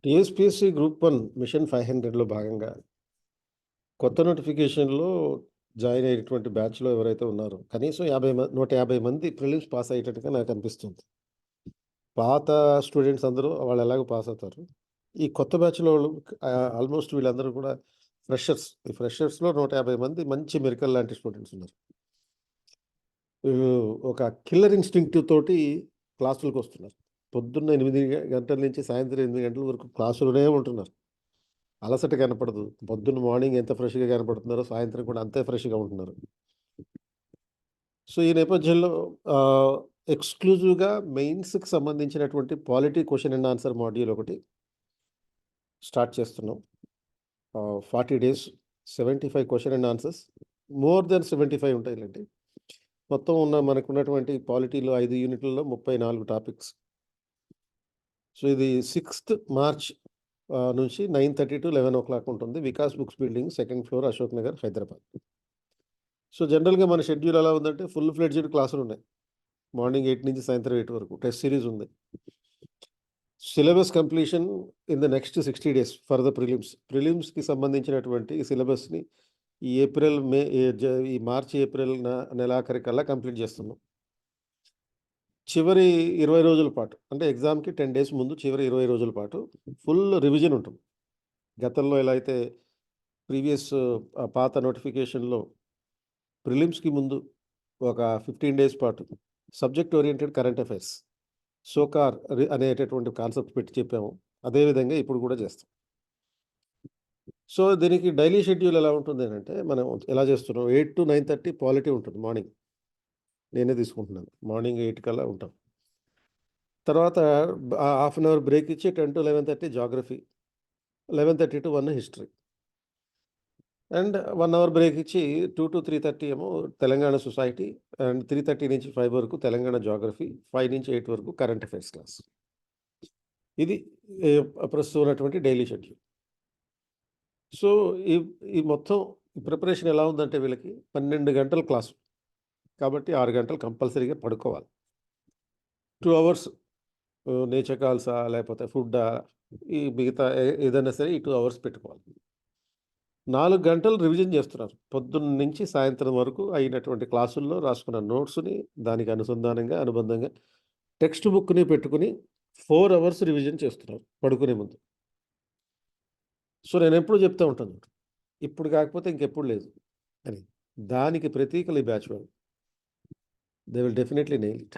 TSPSC group 1 machine 500లో భాగంగా కొత్త నోటిఫికేషన్‌లో జాయిన్ అయినటువంటి బ్యాచ్‌లో ఎవరైతే ఉన్నారో కనీసం 150 మంది ప్రిలిమ్స్ పాస్ అయ్యేటట్టుగా నాకనిపిస్తుంది. పాత స్టూడెంట్స్ అందరూ వాళ్ళు ఎలాగో పాస్ అవుతారు. ఈ కొత్త బ్యాచ్‌లో వాళ్ళు ఆల్మోస్ట్ వీళ్ళందరూ కూడా ఫ్రెషర్స్. ఈ ఫ్రెషర్స్‌లో 150 మంది మంచి మెరికల్ లాంటి స్టూడెంట్స్ ఉన్నారు. వీళ్ళు ఒక కిల్లర్ ఇన్‌స్టింక్ట్ తోటి క్లాసులకొస్తున్నారు. పొద్దున్న 8 గంటల నుంచి సాయంత్రం 8 గంటల వరకు క్లాసులోనే ఉంటున్నారు. అలసట కనపడదు. పొద్దున్న మార్నింగ్ ఎంత ఫ్రెష్‌గా కనపడుతున్నారో, సాయంత్రం కూడా అంతే ఫ్రెష్‌గా ఉంటున్నారు. సో, ఈ నేపథ్యంలో ఆహ్, ఎక్స్‌క్లూజివ్‌గా మెయిన్స్‌కి సంబంధించినటువంటి polity question and answer module ఒకటి స్టార్ట్ చేస్తున్నాం. 40 days 75 question and answers. More than 75 ఉంటాయిలెండి. మొత్తం మనకున్నటువంటి పాలిటీలో 5 యూనిట్లలో 34 టాపిక్స్. సో, ఇది 6థ్ మార్చ్ నుంచి 9:30-11 ఉంటుంది. Vikas books building, second floor, Ashok Nagar, Hyderabad. So, జనరల్‌గా మన షెడ్యూల్ ఎలా ఉందంటే ఫుల్ ఫ్లెడ్జ్డ్ క్లాసులున్నాయి. మార్నింగ్ 8 నుంచి సాయంత్రం 8 వరకు. టెస్ట్ సీరీస్ ఉంది. Syllabus completion in the next 60 days for the prelims. ప్రిలిమ్స్‌కి సంబంధించినటువంటి సిలబస్‌ని ఈ ఏప్రిల్, మే ఏ జ ఈ మార్చ్, ఏప్రిల్ నెలాఖరికల్లా కంప్లీట్ చేస్తున్నాం. చివరి 20 రోజుల పాటు అంటే ఎగ్జామ్‌కి 10 డేస్ ముందు చివరి 20 రోజుల పాటు ఫుల్ రివిజన్ ఉంటుంది. గతంలో ఎలా అయితే ప్రీవియస్ పాత నోటిఫికేషన్‌లో ప్రిలిమ్స్‌కి ముందు ఒక 15 డేస్ పాటు సబ్జెక్ట్ ఓరియెంటెడ్ కరెంట్ అఫైర్స్, సోకార్ అనేటటువంటి కాన్సెప్ట్ పెట్టి చెప్పాము. అదే విధంగా ఇప్పుడు కూడా చేస్తాం. సో, దీనికి డైలీ షెడ్యూల్ ఎలా ఉంటుందనంటే, మనం ఎలా చేస్తున్నాం 8-9:30 పాలిటీ ఉంటుంది మార్నింగ్. నేనే తీసుకుంటున్నాను. మార్నింగ్ 8 కల్లా ఉంటాం. తర్వాత హాఫ్ అన్ అవర్ బ్రేక్ ఇచ్చి 10-11:30 geography, 11:30-1 history. And 1 hour break ఇచ్చి 2-3:30 ఏమో తెలంగాణ సొసైటీ, అండ్ 3:30-5 వరకు తెలంగాణ జాగ్రఫీ, 5-8 వరకు కరెంట్ అఫైర్స్ క్లాస్. ఇది ప్రస్తుతం ఉన్నటువంటి డైలీ షెడ్యూల్. సో, ఈ ఈ మొత్తం ప్రిపరేషన్ ఎలా ఉందంటే వీళ్ళకి 12 గంటల క్లాసు. కాబట్టి 6 గంటలు కంపల్సరీగా పడుకోవాలి. 2 అవర్స్ నేచర్ కాల్సా, లేకపోతే ఫుడ్డా, ఈ మిగతా ఏదైనా సరే ఈ 2 అవర్స్ పెట్టుకోవాలి. 4 గంటలు రివిజన్ చేస్తున్నారు. పొద్దున్న నుంచి సాయంత్రం వరకు అయినటువంటి క్లాసుల్లో రాసుకున్న నోట్స్‌ని దానికి అనుబంధంగా టెక్స్ట్ బుక్‌ని పెట్టుకొని 4 అవర్స్ రివిజన్ చేస్తున్నారు పడుకునే ముందు. సో, నేనెప్పుడు చెప్తా ఉంటాను, ఇప్పుడు కాకపోతే ఇంకెప్పుడు లేదు అని. దానికి ప్రతీకలు ఈ బ్యాచ్ వాళ్ళు. They will definitely nail it.